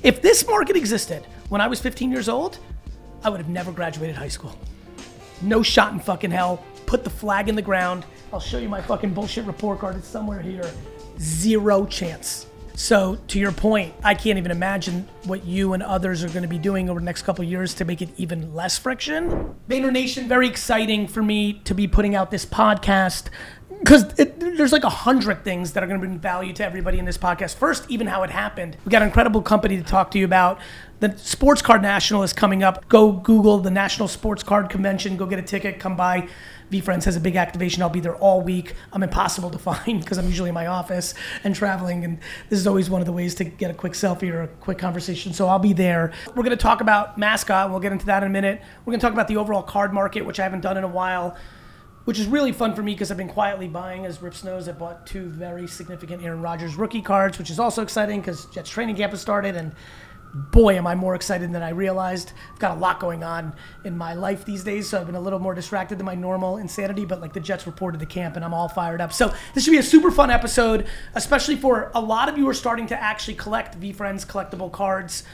If this market existed when I was 15 years old, I would have never graduated high school. No shot in fucking hell. Put the flag in the ground. I'll show you my fucking bullshit report card. It's somewhere here. Zero chance. So to your point, I can't even imagine what you and others are going to be doing over the next couple of years to make it even less friction. Vayner Nation, very exciting for me to be putting out this podcast because there's like 100 things that are going to bring value to everybody in this podcast. First, even how it happened. We got an incredible company to talk to you about. The Sports Card National is coming up. Go Google the National Sports Card Convention. Go get a ticket. Come by. VeeFriends has a big activation. I'll be there all week. I'm impossible to find because I'm usually in my office and traveling, and this is always one of the ways to get a quick selfie or a quick conversation, so I'll be there. We're going to talk about Mascot. We'll get into that in a minute. We're going to talk about the overall card market, which I haven't done in a while, which is really fun for me because I've been quietly buying. As Rips knows, I bought 2 very significant Aaron Rodgers rookie cards, which is also exciting because Jets training camp has started, and boy, am I more excited than I realized. I've got a lot going on in my life these days, so I've been a little more distracted than my normal insanity, but like the Jets reported to camp and I'm all fired up. So this should be a super fun episode, especially for a lot of you who are starting to actually collect VeeFriends collectible cards,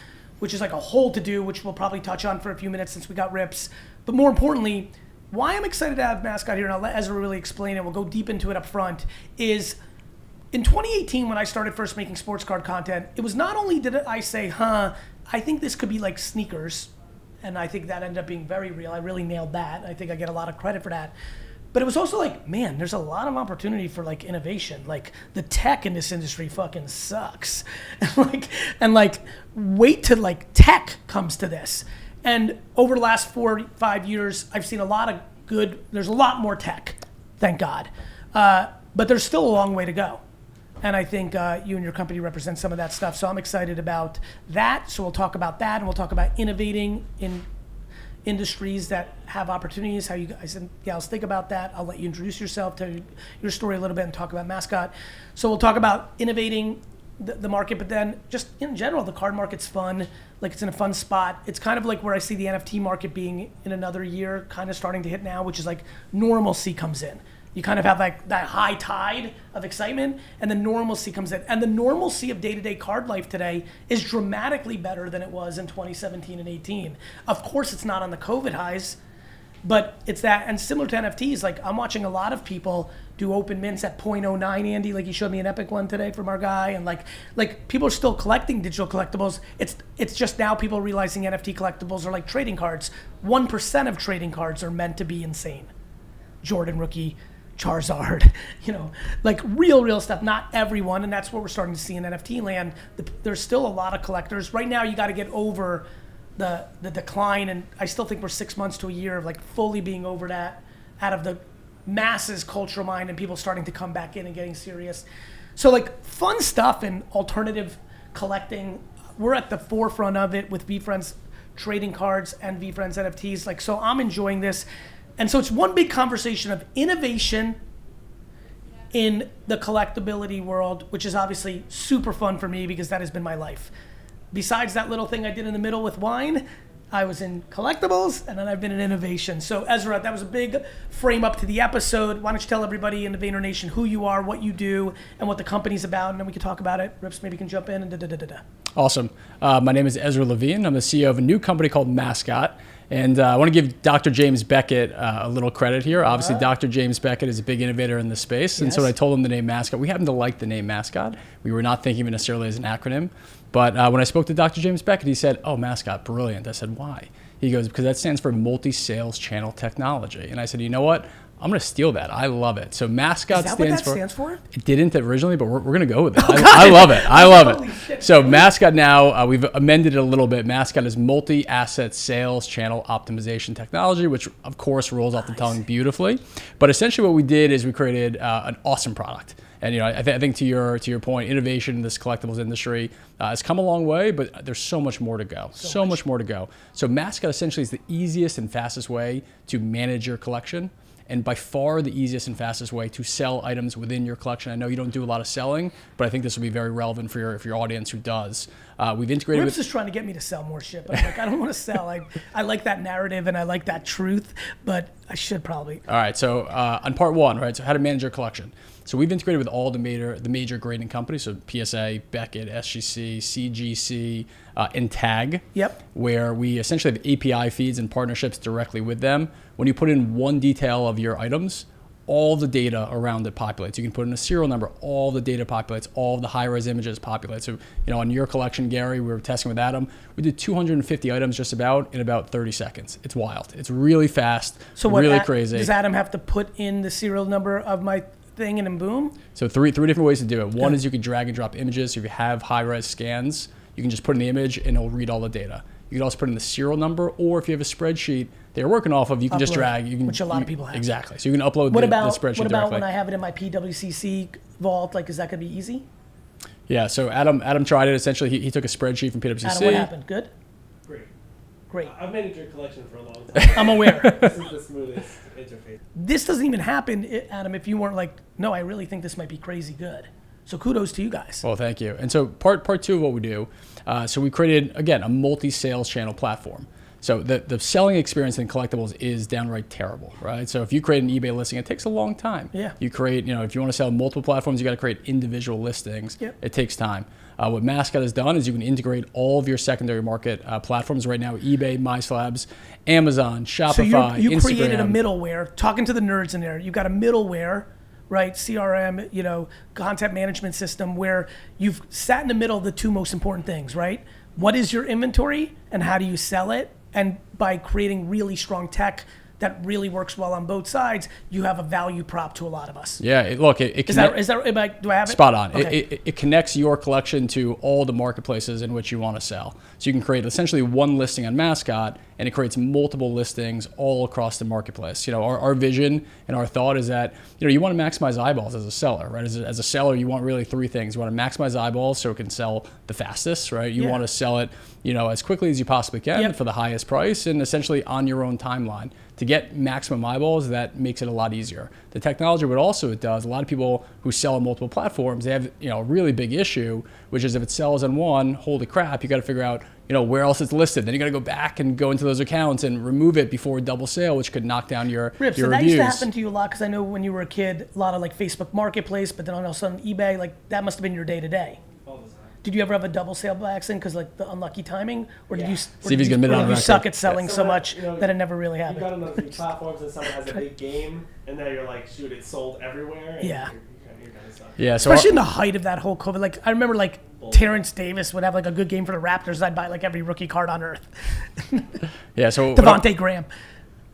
which is like a whole to do, which we'll probably touch on for a few minutes since we got Rips. But more importantly, why I'm excited to have Mascot here, and I'll let Ezra really explain it, we'll go deep into it up front, is in 2018, when I started first making sports card content, it was not only did I say, I think this could be like sneakers, and I think that ended up being very real. I really nailed that. I think I get a lot of credit for that. But it was also like, man, there's a lot of opportunity for like innovation. Like the tech in this industry fucking sucks. And wait till like tech comes to this. And over the last 4 or 5 years, I've seen a lot of good, there's a lot more tech, thank God. But there's still a long way to go. And I think you and your company represent some of that stuff. So I'm excited about that. So we'll talk about that, and we'll talk about innovating in industries that have opportunities, how you guys and gals think about that. I'll let you introduce yourself, tell your story a little bit, and talk about Mascot. So we'll talk about innovating the market, but then just in general, the card market's fun. Like it's in a fun spot. It's kind of like where I see the NFT market being in another year, kind of starting to hit now, which is like normalcy comes in. You kind of have like that high tide of excitement, and the normalcy comes in. And the normalcy of day-to-day card life today is dramatically better than it was in 2017 and 18. Of course, it's not on the COVID highs, but it's that. And similar to NFTs, like I'm watching a lot of people do open mints at 0.09, Andy, like you showed me an epic one today from our guy. And like people are still collecting digital collectibles. It's just now people realizing NFT collectibles are like trading cards. 1% of trading cards are meant to be insane. Jordan rookie, Charizard, like real stuff. Not everyone, and that's what we're starting to see in NFT land. There's still a lot of collectors. Right now, you got to get over the decline, and I still think we're 6 months to a year of like fully being over that, out of the masses cultural mind and people starting to come back in and getting serious. So like fun stuff and alternative collecting. We're at the forefront of it with VeeFriends trading cards and VeeFriends NFTs. Like, so I'm enjoying this. And so it's one big conversation of innovation in the collectability world, which is obviously super fun for me because that has been my life. Besides that little thing I did in the middle with wine, I was in collectibles, and then I've been in innovation. So Ezra, that was a big frame up to the episode. Why don't you tell everybody in the Vayner Nation who you are, what you do, and what the company's about, and then we can talk about it. Rips maybe can jump in and da-da-da-da-da. Awesome. My name is Ezra Levine. I'm the CEO of a new company called Mascot. And I want to give Dr. James Beckett a little credit here. Obviously, Dr. James Beckett is a big innovator in the space. And so when I told him the name Mascot, we happen to like the name Mascot. We were not thinking of it necessarily as an acronym. But when I spoke to Dr. James Beckett, he said, oh, Mascot, brilliant. I said, why? He goes, because that stands for multi-sales channel technology. And I said, you know what? I'm going to steal that. I love it. So Mascot stands for? It didn't originally, but we're going to go with it. I love it. I love it. Shit, so Mascot now, we've amended it a little bit. Mascot is multi-asset sales channel optimization technology, which of course rolls off the tongue beautifully. But essentially what we did is we created an awesome product. And I think to your point, innovation in this collectibles industry has come a long way, but there's so much more to go. So much more to go. So Mascot essentially is the easiest and fastest way to manage your collection, and by far the easiest and fastest way to sell items within your collection. I know you don't do a lot of selling, but I think this will be very relevant for your audience who does. We've integrated Rips is trying to get me to sell more shit, but I'm like, I don't want to sell. I like that narrative and I like that truth, but I should probably. All right, so on part one, right, so how to manage your collection. So we've integrated with all the major grading companies, so PSA, Beckett, SGC, CGC, and TAG, where we essentially have API feeds and partnerships directly with them. When you put in one detail of your items, all the data around it populates. You can put in a serial number, all the data populates, all the high-res images populate. So, on your collection, Gary, we were testing with Adam. We did 250 items just about in about 30 seconds. It's wild. It's really fast, so really crazy. Does Adam have to put in the serial number of my thing and then boom? So three different ways to do it. One is you can drag and drop images. So if you have high-res scans, you can just put in the image and it'll read all the data. You can also put in the serial number, or if you have a spreadsheet that you're working off of, you can just drag. Which a lot of people have. Exactly. So you can upload the spreadsheet directly. What about when I have it in my PWCC vault? Like, is that going to be easy? Yeah. So Adam tried it. Essentially, he took a spreadsheet from PWCC. Adam, what happened? Good? Great. I've managed your collection for a long time. I'm aware. This is the smoothest interface. This doesn't even happen, Adam, if you weren't like, no, I really think this might be crazy good. So kudos to you guys. Well, thank you. And so part two of what we do, so we created, again, a multi-sales channel platform. So the selling experience in collectibles is downright terrible, right? So if you create an eBay listing, it takes a long time. Yeah. You create, if you want to sell multiple platforms, you got to create individual listings. Yep. It takes time. What Mascot has done is you can integrate all of your secondary market platforms right now: eBay, MySlabs, Amazon, Shopify, so you Instagram. Created a middleware. Talking to the nerds in there, you got a middleware, right? CRM, content management system, where you've sat in the middle of the two most important things, right? What is your inventory and how do you sell it? And by creating really strong tech that really works well on both sides, you have a value prop to a lot of us. Yeah, it is that do I have it? Spot on. Okay. It connects your collection to all the marketplaces in which you want to sell. So you can create essentially one listing on Mascot, and it creates multiple listings all across the marketplace. Our vision and our thought is that you want to maximize eyeballs as a seller, right? As a seller, you want really three things. You want to maximize eyeballs so it can sell the fastest, right? You want to sell it, as quickly as you possibly can for the highest price, and essentially on your own timeline. To get maximum eyeballs, that makes it a lot easier. The technology, what also it does, a lot of people who sell on multiple platforms, they have a really big issue, which is if it sells on one, holy crap, you got to figure out where else it's listed. Then you got to go back and go into those accounts and remove it before double sale, which could knock down your so reviews. That used to happen to you a lot, because I know when you were a kid, a lot of like Facebook Marketplace, but then also on eBay, like that must have been your day to day. Did you ever have a double sale by accident because like the unlucky timing, or did you suck at selling so much that it never really happened? You got on those new platforms and someone has a big game, and now you're like, shoot, it's sold everywhere. And you're kind of stuck. Yeah, so especially in the height of that whole COVID. Like I remember, like Terrence Davis would have like a good game for the Raptors. I'd buy like every rookie card on earth. Yeah, so Devontae Graham.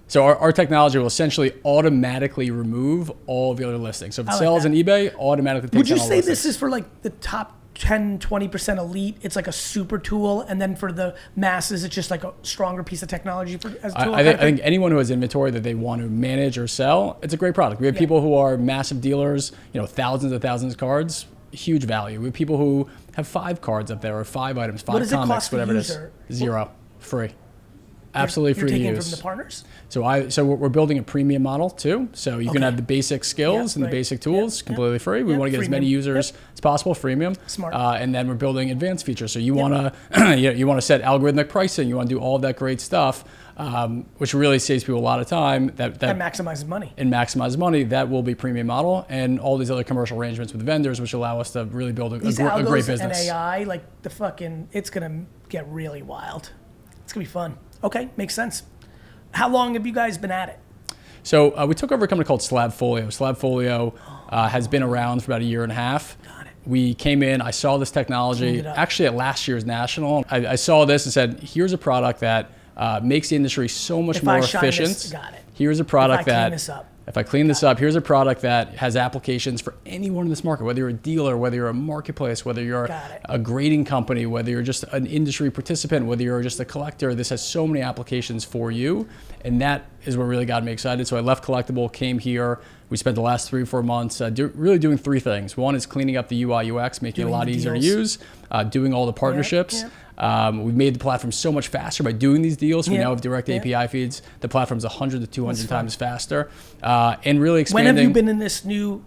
So our technology will essentially automatically remove all of the other listings. So if it sells on eBay, automatically takes Would you down all say listings. this is for like the top 10, 20% elite? It's like a super tool, and then for the masses, it's just like a stronger piece of technology as a tool? I think anyone who has inventory that they want to manage or sell, it's a great product. We have people who are massive dealers, thousands and thousands of cards, huge value. We have people who have 5 cards up there, or 5 items, 5 comics, whatever it is. Zero. Free. Absolutely free to use. You're taking it from the partners? So we're building a premium model too. So you can have the basic skills and the basic tools completely free. We want to get as many users as possible, freemium. Smart. And then we're building advanced features. So you want to you want to set algorithmic pricing. You want to do all of that great stuff, which really saves people a lot of time. That maximizes money. And maximizes money. That will be premium model, and all these other commercial arrangements with vendors, which allow us to really build a great business. And AI, like it's gonna get really wild. It's gonna be fun. Okay, makes sense. How long have you guys been at it? So we took over a company called Slabfolio. Slabfolio has been around for about a year and a half. Got it. We came in, I saw this technology, actually at last year's National. I saw this and said, here's a product that makes the industry so much more efficient. Got it. Here's a product If I clean this up, here's a product that has applications for anyone in this market, whether you're a dealer, whether you're a marketplace, whether you're a grading company, whether you're just an industry participant, whether you're just a collector. This has so many applications for you, and that is what really got me excited. So I left Collectible, came here. We spent the last 3 or 4 months really doing 3 things. One is cleaning up the UI UX, making it a lot easier to use, doing all the partnerships. We've made the platform so much faster by doing these deals. We now have direct API feeds. The platform's 100 to 200 times faster. And really expanding. When have you been in this new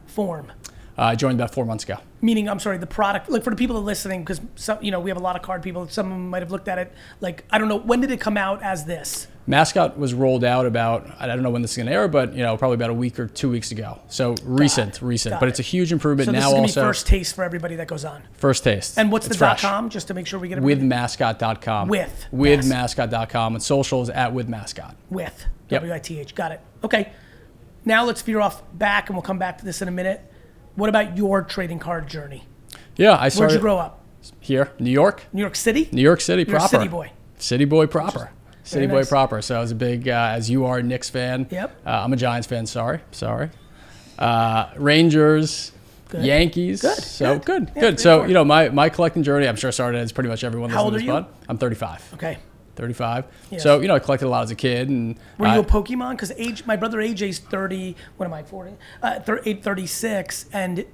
form? I joined about 4 months ago. Meaning, I'm sorry, the product, like for the people that are listening, because we have a lot of card people. Some of them might have looked at it. Like, I don't know, when did it come out as this? Mascot was rolled out about, I don't know when this is going to air, but probably about a week or 2 weeks ago. So recent. But it's a huge improvement. So this now is going also to be first taste for everybody that goes on. First taste. And what's it's the fresh. .com, just to make sure we get it? Withmascot.com. Withmascot.com. And socials at withmascot. With. Yep. W-I-T-H. Got it. Okay. Now let's veer off back, and we'll come back to this in a minute. What about your trading card journey? Yeah, I started. Where'd you grow up? Here, New York. New York City? New York City You're proper. A city boy. City boy proper. City boy nice. proper. So I was a big, as you are, Knicks fan. Yep. I'm a Giants fan. Sorry. Rangers. Good. Yankees. Good. So good. Yeah, So my collecting journey, I'm sure started as pretty much everyone How listening to old this are pod. I'm 35. Okay. 35. Yes. So I collected a lot as a kid. And were you a Pokemon? Because my brother AJ's 30. What am I? 40. 36, and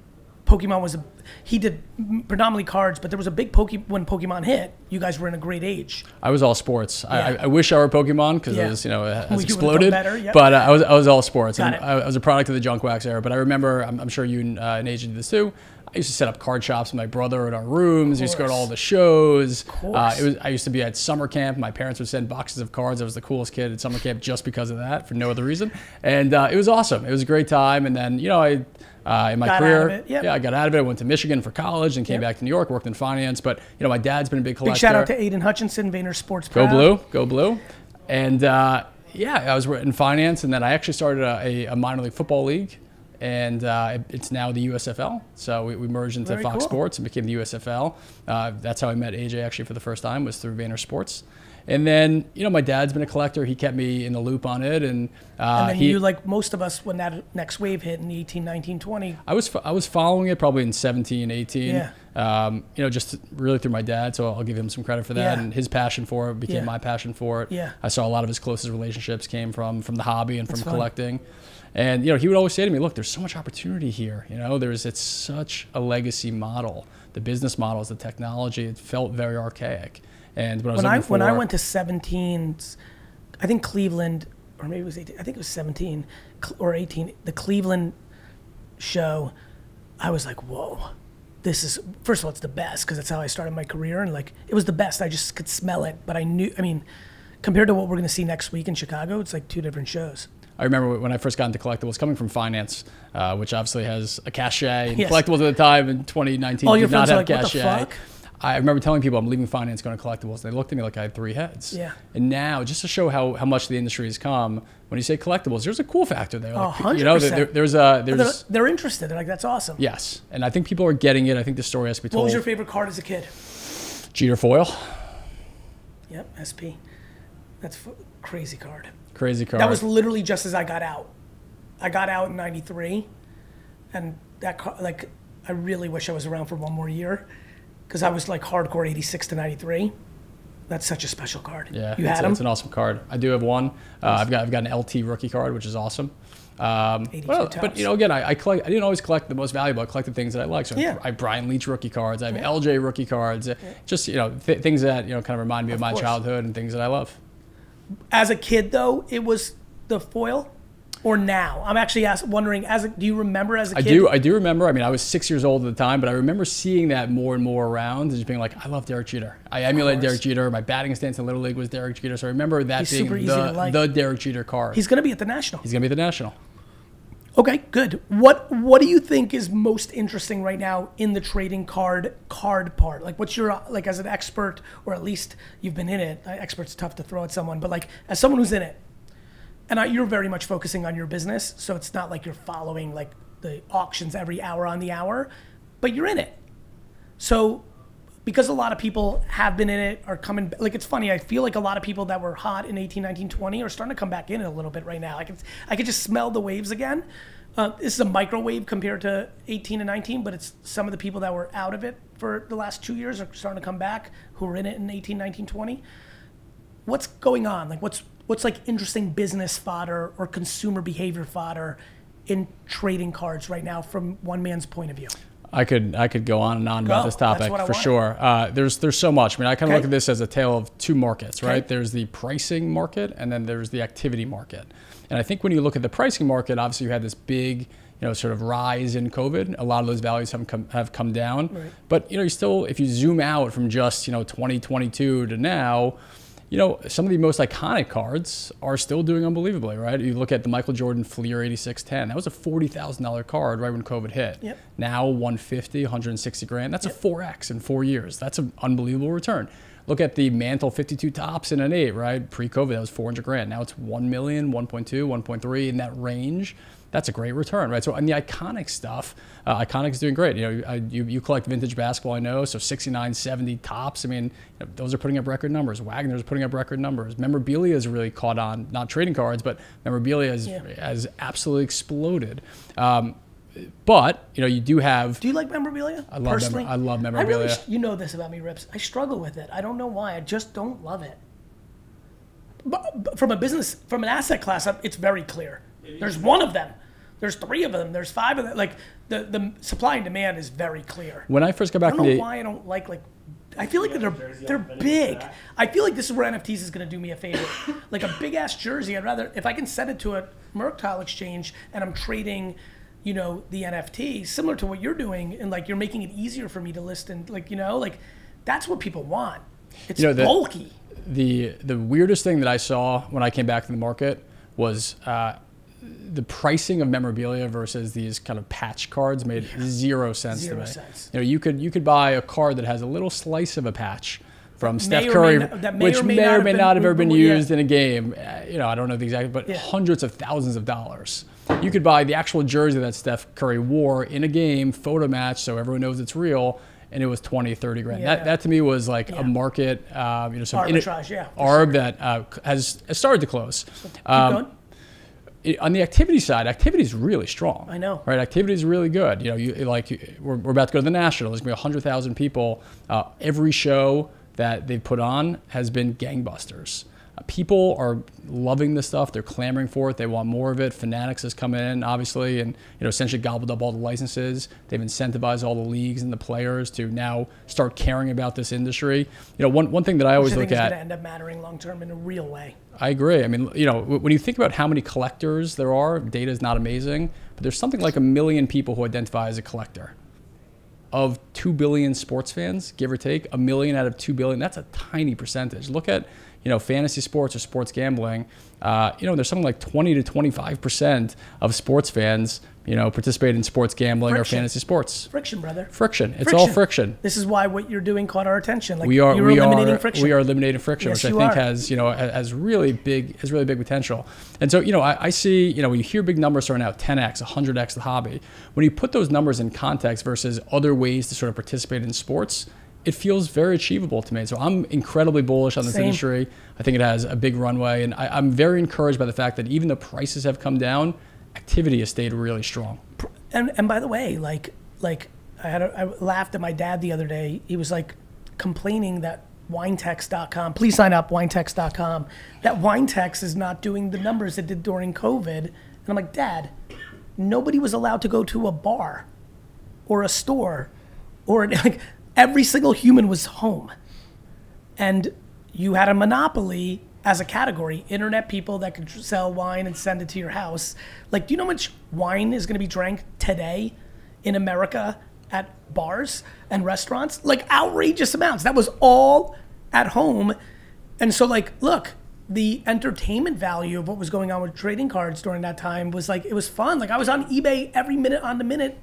Pokemon he did predominantly cards, but there was a big when Pokemon hit. You guys were in a great age. I was all sports. Yeah. I wish I were Pokemon because it was, it has exploded. Better, yep. But I was all sports. Got And it. I was a product of the junk wax era. But I remember, I'm sure you and Agent did this too. I used to set up card shops with my brother in our rooms. We used to go to all the shows. I used to be at summer camp. My parents would send boxes of cards. I was the coolest kid at summer camp just because of that, for no other reason. And it was awesome. It was a great time. And then, in my career, I got out of it. I went to Michigan for college and came back to New York, worked in finance. But, my dad's been a big collector. Big shout out to Aiden Hutchinson, VaynerSports. Go Blue. Go Blue. And, I was in finance. And then I actually started a minor league football league. And it's now the USFL. So we merged into Fox Sports and became the USFL. That's how I met AJ actually for the first time, was through VaynerSports. And then, my dad's been a collector. He kept me in the loop on it. And then you, like most of us, when that next wave hit in 18, 19, 20. I was following it probably in 17, 18. Yeah. Just really through my dad. So I'll give him some credit for that. Yeah. And his passion for it became my passion for it. Yeah. I saw a lot of his closest relationships came from the hobby and from collecting. And, he would always say to me, look, there's so much opportunity here. It's such a legacy model. The business models, the technology, it felt very archaic. And when I went to 17, I think Cleveland, or maybe it was 18, I think it was 17 or 18, the Cleveland show, I was like, whoa, this is, first of all, it's the best, because that's how I started my career. And it was the best. I just could smell it. But compared to what we're going to see next week in Chicago, it's like two different shows. I remember when I first got into collectibles, coming from finance, which obviously has a cachet. And collectibles at the time in 2019 all your did not friends have are like, cachet. what the fuck? I remember telling people I'm leaving finance, going to collectibles. They looked at me like I had three heads. Yeah. And now, just to show how much the industry has come, when you say collectibles, there's a cool factor there. 100%. They're interested. They're like, that's awesome. Yes. And I think people are getting it. I think the story has to be told. What was your favorite card as a kid? Jeter foil. Yep, SP. That's crazy card. Crazy card. That was literally just as I got out. I got out in 93, and that I really wish I was around for one more year, because I was like hardcore 86 to 93. That's such a special card. Yeah, you had them? It's an awesome card. I do have one. I've got an LT rookie card, which is awesome. But again, I didn't always collect the most valuable. I collected things that I like. So I have Brian Leach rookie cards. I have LJ rookie cards. Just things that kind of remind me of my childhood and things that I love. As a kid, though, it was the foil. Or now? I'm actually wondering, do you remember as a kid? I do remember. I was 6 years old at the time, but I remember seeing that more and more around and just being like, I love Derek Jeter. I emulated Derek Jeter. My batting stance in Little League was Derek Jeter. So I remember that being the Derek Jeter card. He's going to be at the National. He's going to be at the National. Okay, good. What do you think is most interesting right now in the trading card part? Like, what's your, as an expert, or at least you've been in it. Expert's tough to throw at someone, but as someone who's in it, and you're very much focusing on your business, so it's not like you're following the auctions every hour on the hour, but you're in it. So because a lot of people have been in it, are coming, it's funny, I feel like a lot of people that were hot in 18, 19, 20 are starting to come back in it a little bit right now. I could just smell the waves again. This is a microwave compared to 18 and 19, but it's some of the people that were out of it for the last 2 years are starting to come back, who were in it in 18, 19, 20. What's going on? What's interesting business fodder or consumer behavior fodder in trading cards right now from one man's point of view? I could go on and on about this topic for sure. There's so much. I kind of look at this as a tale of two markets, right? There's the pricing market, and then there's the activity market. And I think when you look at the pricing market, obviously you had this big, sort of rise in COVID. A lot of those values have come down. Right. But, you still, if you zoom out from just, 2022 to now, some of the most iconic cards are still doing unbelievably, right? You look at the Michael Jordan Fleer 8610. That was a $40,000 card right when COVID hit. Yep. Now 150, 160 grand. That's a 4X in 4 years. That's an unbelievable return. Look at the Mantle 52 tops in an 8, right? Pre-COVID, that was 400 grand. Now it's 1 million, 1.2, 1.3 in that range. That's a great return, right? So on the iconic stuff, Iconic is doing great. You collect vintage basketball, I know, so 69, 70 tops. I mean, those are putting up record numbers. Wagner's putting up record numbers. Memorabilia has really caught on, not trading cards, but memorabilia has absolutely exploded. But you do have. Do you like memorabilia? I love memorabilia. You know this about me, Rips. I struggle with it. I don't know why. I just don't love it. But from an asset class, it's very clear. There's one of them. There's 3 of them. There's 5 of them. Like the supply and demand is very clear. When I first got back, I don't know why I don't like. I feel like they're big. I feel like this is where NFTs is going to do me a favor. Like a big ass jersey. I'd rather, if I can send it to a mercantile exchange and I'm trading, the NFT, similar to what you're doing, and you're making it easier for me to list, and that's what people want. It's bulky. The weirdest thing that I saw when I came back to the market was the pricing of memorabilia versus these kind of patch cards made zero sense to me. You could buy a card that has a little slice of a patch from Steph Curry, which may or may not have ever been used in a game. I don't know the exact, but hundreds of thousands of dollars. You could buy the actual jersey that Steph Curry wore in a game, photo match, so everyone knows it's real, and it was 20, 30 grand. That to me was like a market, some arbitrage, arb that has started to close. So keep going. On the activity side, activity is really strong. I know. Right? Activity is really good. We're about to go to the National. There's going to be 100,000 people. Every show that they've put on has been gangbusters. People are loving this stuff. They're clamoring for it. They want more of it. Fanatics has come in, obviously, and essentially gobbled up all the licenses. They've incentivized all the leagues and the players to now start caring about this industry. One thing that I always look at. It's going to end up mattering long term in a real way. I agree. I mean, when you think about how many collectors there are, data is not amazing, but there's something like 1 million people who identify as a collector. Of 2 billion sports fans, give or take, 1 million out of 2 billion, that's a tiny percentage. Look at, fantasy sports or sports gambling. There's something like 20 to 25% of sports fans, participate in sports gambling or fantasy sports. Friction, brother. Friction. It's all friction. This is why what you're doing caught our attention. You're eliminating friction. We are eliminating friction, yes, which I think has really big potential. And so, I see, when you hear big numbers starting out, 10x, 100x the hobby, when you put those numbers in context versus other ways to sort of participate in sports, it feels very achievable to me. So I'm incredibly bullish on this industry. I think it has a big runway, and I'm very encouraged by the fact that even though prices have come down, activity has stayed really strong. And by the way, I laughed at my dad the other day. He was complaining that winetext.com, please sign up, winetext.com, that winetext is not doing the numbers it did during COVID. And I'm like, Dad, nobody was allowed to go to a bar or a store or every single human was home. And you had a monopoly as a category, internet people that could sell wine and send it to your house. Do you know how much wine is going to be drank today in America at bars and restaurants? Outrageous amounts. That was all at home. And so look, the entertainment value of what was going on with trading cards during that time was it was fun. I was on eBay every minute on the minute.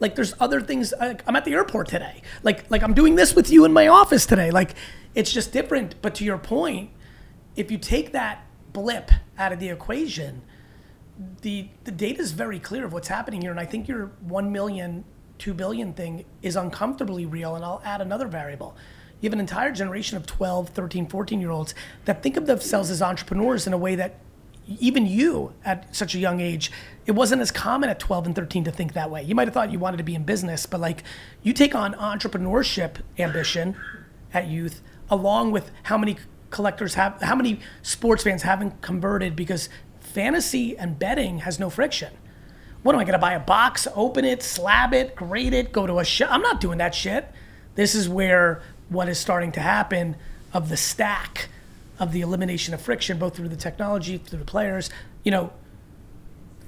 There's other things. I'm at the airport today. I'm doing this with you in my office today. It's just different. But to your point, if you take that blip out of the equation, the data is very clear of what's happening here. And I think your 1 million, 2 billion thing is uncomfortably real. And I'll add another variable. You have an entire generation of 12, 13, 14-year-olds that think of themselves as entrepreneurs in a way that even you at such a young age, it wasn't as common at 12 and 13 to think that way. You might have thought you wanted to be in business, but you take on entrepreneurship ambition at youth, along with how many collectors have, how many sports fans haven't converted because fantasy and betting has no friction. What am I gonna buy a box, open it, slab it, grade it, go to a show? I'm not doing that shit. This is where what is starting to happen of the stack of the elimination of friction, both through the technology, through the players.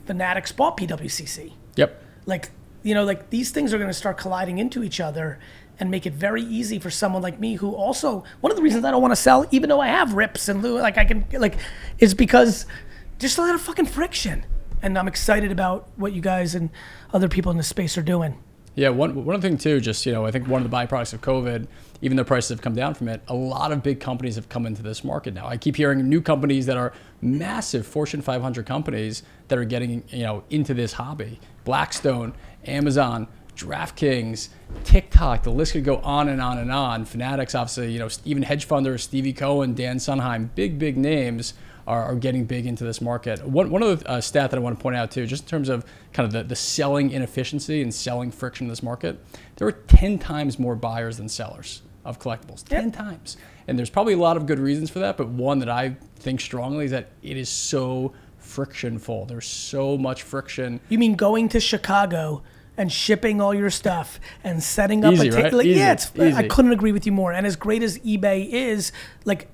Fanatics bought PWCC. Yep. Like, you know, like these things are going to start colliding into each other and make it very easy for someone like me who also, one of the reasons I don't want to sell, even though I have rips and like I can, like, is because just a lot of fucking friction. And I'm excited about what you guys and other people in the space are doing. Yeah, one thing too, just, you know, I think one of the byproducts of COVID, even though prices have come down from it, a lot of big companies have come into this market now. I keep hearing new companies that are massive Fortune 500 companies that are getting, you know, into this hobby. Blackstone, Amazon, DraftKings, TikTok, the list could go on and on and on. Fanatics, obviously, you know, even hedge funders, Stevie Cohen, Dan Sunheim, big names are getting big into this market. One of the stat that I want to point out too, just in terms of kind of the selling inefficiency and selling friction in this market, there are 10 times more buyers than sellers of collectibles, 10 times. And there's probably a lot of good reasons for that, but one that I think strongly is that it is so frictionful. There's so much friction. You mean going to Chicago and shipping all your stuff and setting up easy, right? Like, easy, yeah, it's easy. I couldn't agree with you more. And as great as eBay is, like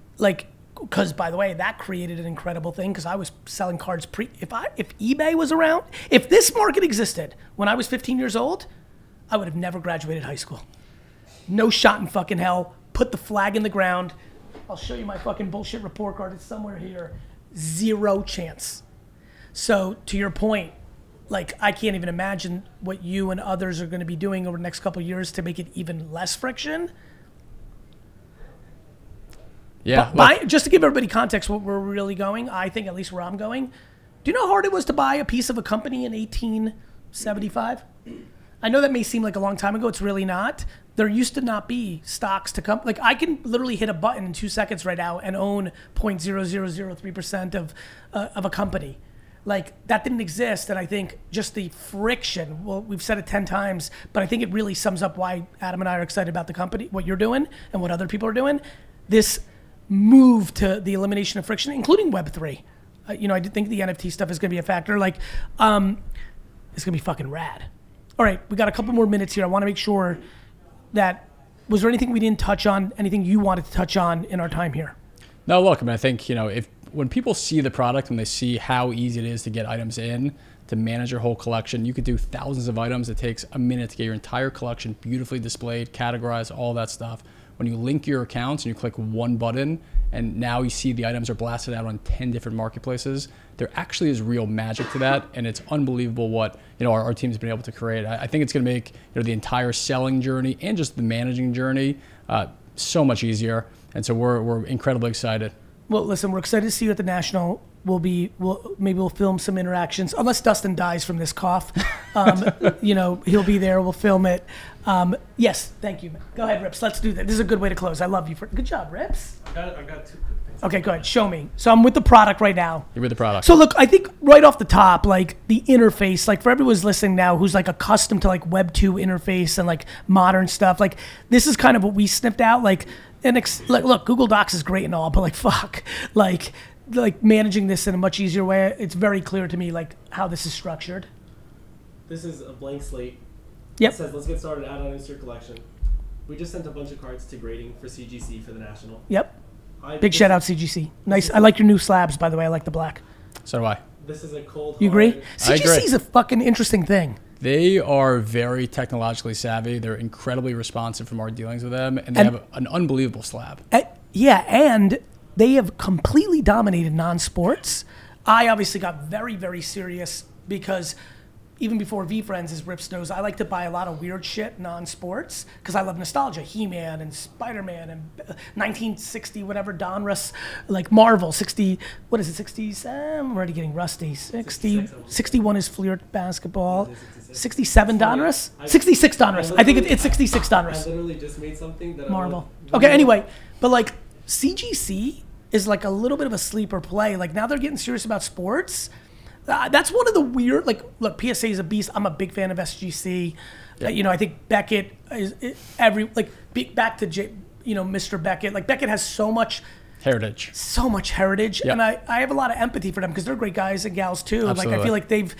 because by the way, that created an incredible thing because I was selling cards if eBay was around, if this market existed when I was 15 years old, I would have never graduated high school. No shot in fucking hell. Put the flag in the ground. I'll show you my fucking bullshit report card. It's somewhere here. 0 chance. So to your point, like I can't even imagine what you and others are going to be doing over the next couple of years to make it even less friction. Yeah. Just to give everybody context what we're really going, I think at least where I'm going, do you know how hard it was to buy a piece of a company in 1875? I know that may seem like a long time ago. It's really not. There used to not be stocks to come. Like I can literally hit a button in 2 seconds right now and own 0.0003% of a company. Like that didn't exist. And I think just the friction, well, we've said it 10 times, but I think it really sums up why Adam and I are excited about the company, what you're doing and what other people are doing. This move to the elimination of friction, including Web3. You know, I did think the NFT stuff is going to be a factor. Like, it's going to be fucking rad. All right, we got a couple more minutes here. I want to make sure that, was there anything we didn't touch on, anything you wanted to touch on in our time here? No, look, I mean, I think, you know, when people see the product and they see how easy it is to get items in, to manage your whole collection, you could do thousands of items. It takes a minute to get your entire collection beautifully displayed, categorized, all that stuff. When you link your accounts and you click one button and now you see the items are blasted out on 10 different marketplaces, there actually is real magic to that. And it's unbelievable what, you know, our team's been able to create. I think it's going to make, you know, the entire selling journey and just the managing journey so much easier. And so we're incredibly excited. Well, listen, we're excited to see you at the National. Maybe we'll film some interactions, unless Dustin dies from this cough. You know, he'll be there. We'll film it. Yes, thank you. Go ahead, Rips. Let's do that. This is a good way to close. I love you. Good job, Rips. I've got 2 quick things. Okay, go ahead. Show me. So I'm with the product right now. You're with the product. So look, I think right off the top, like the interface, like for everyone who's listening now who's like accustomed to like Web 2 interface and like modern stuff, like this is kind of what we sniffed out. Like, look, Google Docs is great and all, but like fuck, like managing this in a much easier way. It's very clear to me like how this is structured. This is a blank slate. Yep. It says, let's get started, add on into your collection. We just sent a bunch of cards to grading for CGC for the National. Yep. Big shout out CGC. Nice. I like your new slabs, by the way. I like the black. So do I. This is a cold. You agree? I agree. CGC is a fucking interesting thing. They are very technologically savvy. They're incredibly responsive from our dealings with them, and they have an unbelievable slab. Yeah, and they have completely dominated non-sports. I obviously got very, very serious because even before VeeFriends, as Rips knows, I like to buy a lot of weird shit non-sports because I love nostalgia. He-Man and Spider-Man and 1960 whatever Donruss, like Marvel 60. What is it? 67? I'm already getting rusty. 61 is Flirt basketball. 67 Donruss. 66 Donruss. I think it's 66 Donruss. I literally just made something that Marvel. Okay. Anyway, but like CGC is like a little bit of a sleeper play. Like now they're getting serious about sports. That's one of the weird, like, look, PSA is a beast. I'm a big fan of SGC. Yep. You know, I think Beckett is back to Mr. Beckett. Like Beckett has so much heritage. Yep. And I have a lot of empathy for them because they're great guys and gals too. Absolutely. Like I feel like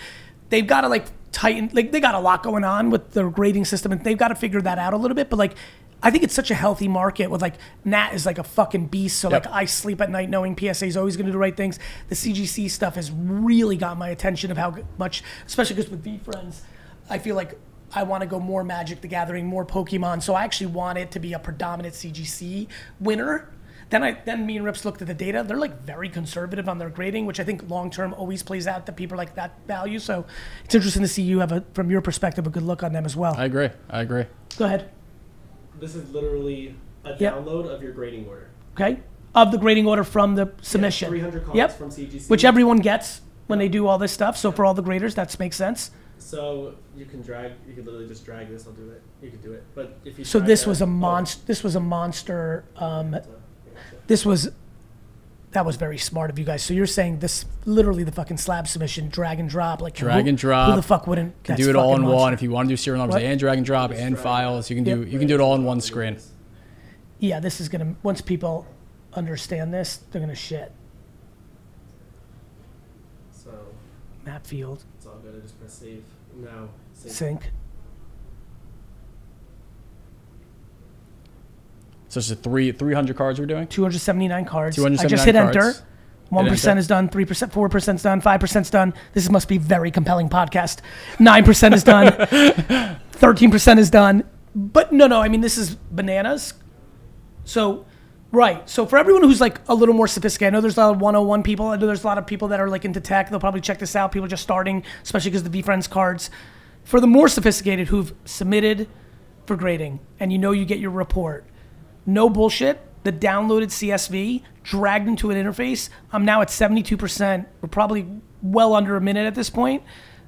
they've got to like tighten, like they got a lot going on with their grading system and they've got to figure that out a little bit. But like, I think it's such a healthy market with like Nat is like a fucking beast. So like I sleep at night knowing PSA is always going to do the right things. The CGC stuff has really got my attention of how much, especially because with VeeFriends, I feel like I want to go more Magic the Gathering, more Pokemon. So I actually want it to be a predominant CGC winner. Then me and Rips looked at the data. They're like very conservative on their grading, which I think long term always plays out that people like that value. So it's interesting to see you have from your perspective, a good look on them as well. I agree. Go ahead. This is literally a download of your grading order. Okay. Of the grading order from the submission. 300 cards from CGC. Which everyone gets when they do all this stuff. So for all the graders, that makes sense. So you can literally just drag this. I'll do it. You can do it. But if you so this was a monster. This was a monster. That was very smart of you guys. So you're saying this literally the fucking slab submission, drag and drop, like drag and drop. Who the fuck wouldn't? You can do it all in one. If you want to do serial numbers and drag and drop and files, you can do it all in one screen. Yeah, this is gonna, once people understand this, they're gonna shit. So map field. It's all good. I just press save. Now sync. So it's 300 cards we're doing? 279 cards. 279 I just hit cards. enter. 1% is done, 3%, 4%'s done, 5%'s done. This must be very compelling podcast. 9% is done, 13% is done. But no, I mean, this is bananas. So, right. So for everyone who's like a little more sophisticated, I know there's a lot of 101 people. I know there's a lot of people that are like into tech. They'll probably check this out. People just starting, especially because the VeeFriends cards. For the more sophisticated who've submitted for grading and you know you get your report, no bullshit, the downloaded CSV dragged into an interface. I'm now at 72%. We're probably well under a minute at this point.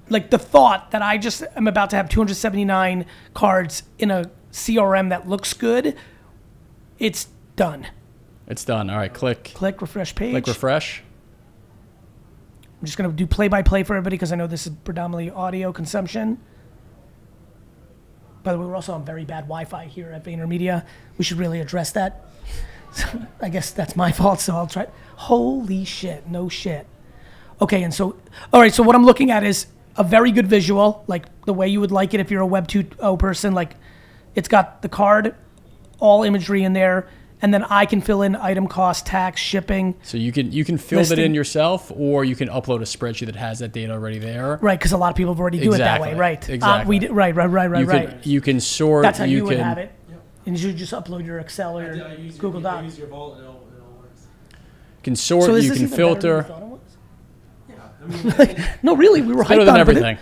Like the thought that I just am about to have 279 cards in a CRM that looks good, it's done. It's done. All right, click refresh page. Click refresh. I'm just gonna do play-by-play for everybody because I know this is predominantly audio consumption. By the way, we're also on very bad Wi-Fi here at VaynerMedia. We should really address that. So I guess that's my fault, so I'll try. Holy shit, no shit. Okay, and so, all right, so what I'm looking at is a very good visual, like the way you would like it if you're a Web 2.0 person. Like it's got the card, all imagery in there, and then I can fill in item cost, tax, shipping. So you can fill that in yourself, or you can upload a spreadsheet that has that data already there. Right, because a lot of people already do it that way. Right. Exactly. Right. You can sort. That's how you would have it. Yep. And you just upload your Excel or your Google Docs. Use your Vault, and it all works. You can sort. So you can filter. No, really, we were hyped on everything.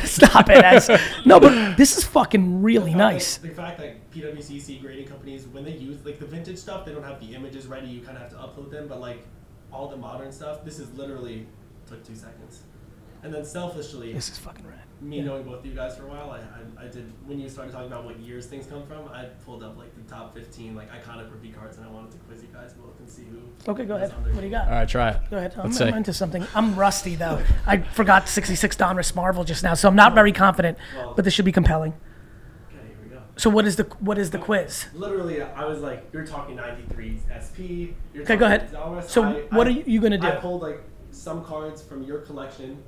Stop it, no, but this is fucking really nice. The fact that PwC grading companies, when they use like the vintage stuff, they don't have the images ready. You kind of have to upload them, but like all the modern stuff, this is literally took 2 seconds. And then selfishly, this is fucking rad. Me knowing both of you guys for a while, I did, when you started talking about what years things come from, I pulled up like the top 15 like iconic rookie cards, and I wanted to quiz you guys both and see who. Okay, go ahead. What do you got? All right, try it. Go ahead. I'm into something. I'm rusty though. I forgot 66 Donruss Marvel just now, so I'm not very confident. But this should be compelling. Okay, here we go. So what is the quiz? Literally, I was like, you're talking 93 SP. Okay, go ahead. So what are you gonna do? I pulled like some cards from your collection,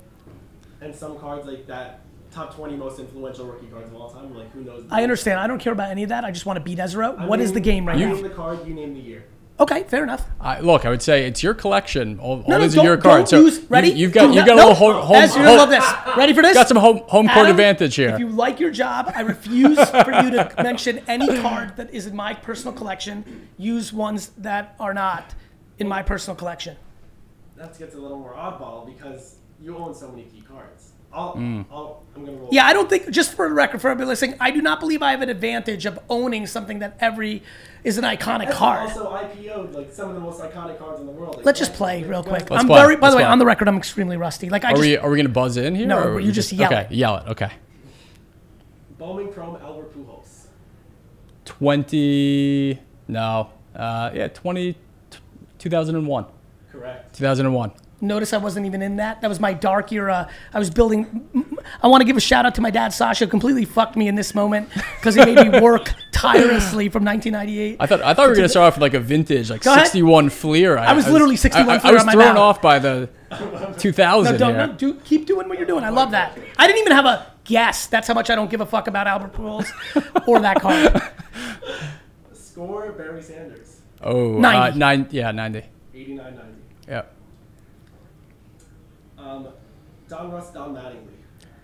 and some cards like that. Top 20 most influential rookie cards of all time. Like, who knows? I understand. I don't care about any of that. I just want to beat Ezra. What is the game right now? You name the card, you name the year. Okay, fair enough. Look, I would say it's your collection. All these are your cards. So ready? You've got a little home. Ezra, you're gonna love this. Ready for this? Got some home court advantage here. If you like your job, I refuse for you to mention any card that is in my personal collection. Use ones that are not in my personal collection. That gets a little more oddball because you own so many key cards. I'm gonna roll. Yeah, I don't think, just for the record, for everybody listening, I do not believe I have an advantage of owning something that is an iconic card. Also IPO'd like some of the most iconic cards in the world. Like, let's just play real quick. By the way, on the record, I'm extremely rusty. Like, are we gonna buzz in here? No, or you just yell it. Okay, yell it. Okay. Bowman Chrome Albert Pujols. 2001. Correct. 2001. Notice I wasn't even in that. That was my dark era. I was building. I want to give a shout out to my dad, Sasha, who completely fucked me in this moment because he made me work tirelessly from 1998. I thought we were gonna start off with like a vintage, like 61 Fleer. I was literally 61 Fleer. I was thrown off by the 2000. No, keep doing what you're doing. I love that. I didn't even have a guess. That's how much I don't give a fuck about Albert Pujols or that card. Score Barry Sanders. Oh, 90. 90. 89-90. Yep. Don Mattingly.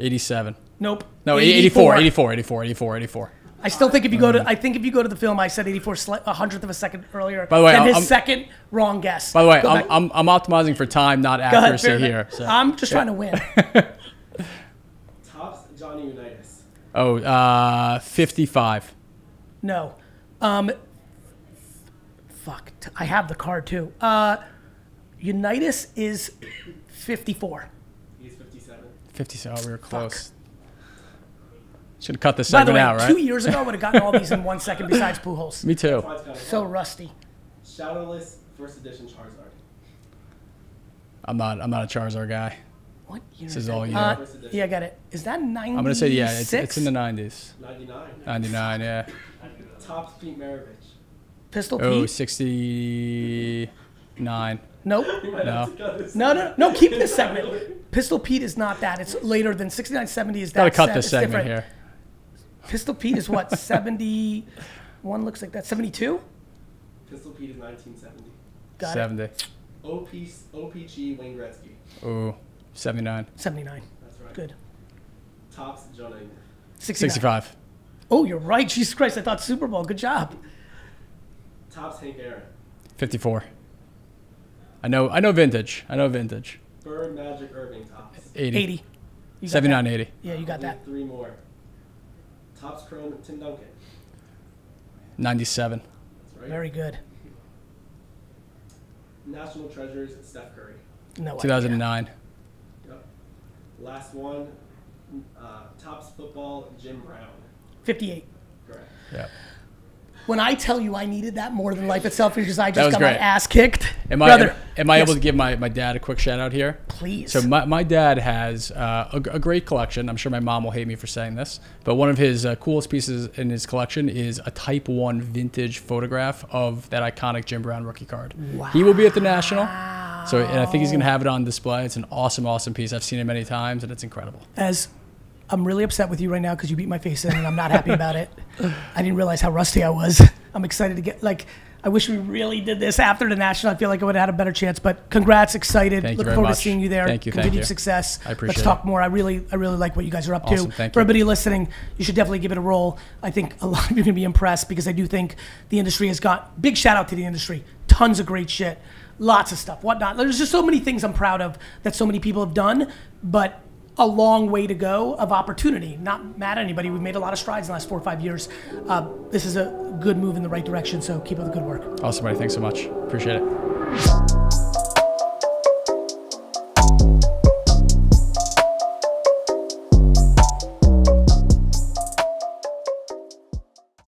87. Nope. No, 84. 84. I still think if you go to the film, I said 84 a hundredth of a second earlier. By the way, than his I'm- second wrong guess. By the way, Go back. I'm optimizing for time, not Go ahead, accuracy fair here. enough. So. I'm just trying to win. Tops Johnny Unitas. Oh, 55. No. Fuck. I have the card too. Unitas is 54. He's 57. 57. Oh, we were close. Should have cut this By the segment way, out, right? 2 years ago, I would have gotten all these in 1 second besides Pujols. Me too. So rusty. Shadowless first edition Charizard. I'm not a Charizard guy. What year This is is that? all you. Yeah, I got it. Is that 96? I'm gonna say it's in the 90s. 99. 99, yeah. Tops Pete Maravich. Pistol Oh, Pete? 69. Nope. No. Keep this segment. Pistol Pete is not that. It's later than 69, 70 is that. Gotta cut set. this It's segment different. here. Pistol Pete is what? 71 looks like that. 72? Pistol Pete is 1970. Got 70. OPG Wayne Gretzky. Oh, 79. 79. That's right. Good. Tops Jonah Ingram. 69. 65. Oh, you're right. Jesus Christ, I thought Super Bowl. Good job. Tops Hank Aaron. 54. I know vintage. Bird Magic Irving tops. 80. 80. You got 79, that. 80. Yeah, you got We that. have 3 more. Tops Chrome Tim Duncan. 97. That's right. Very good. National Treasures Steph Curry. No idea. 2009. Yep. Last one. Tops Football Jim Brown. 58. Correct. Yeah. When I tell you I needed that more than life itself because I That just was got my great. ass kicked. Am Brother, I yes. able to give my dad a quick shout out here? Please. So my dad has a great collection. I'm sure my mom will hate me for saying this, but one of his coolest pieces in his collection is a Type 1 vintage photograph of that iconic Jim Brown rookie card. Wow. He will be at the National, and I think he's going to have it on display. It's an awesome piece. I've seen it many times, and it's incredible. I'm really upset with you right now because you beat my face in and I'm not happy about it. I didn't realize how rusty I was. I'm excited to get, I wish we really did this after the National. I feel like I would have had a better chance, but congrats, excited. Thank you Looking very forward much. to seeing you there. Thank you. Continued success. I appreciate Let's talk more. I really like what you guys are up Awesome. to. Thank For you. everybody listening, you should definitely give it a roll. I think a lot of you are going to be impressed because I do think the industry has got, big shout out to the industry. Tons of great shit. Lots of stuff, whatnot. There's just so many things I'm proud of that so many people have done, but a long way to go of opportunity. Not mad at anybody. We've made a lot of strides in the last 4 or 5 years. This is a good move in the right direction, so keep up the good work. Awesome, buddy. Thanks so much. Appreciate it.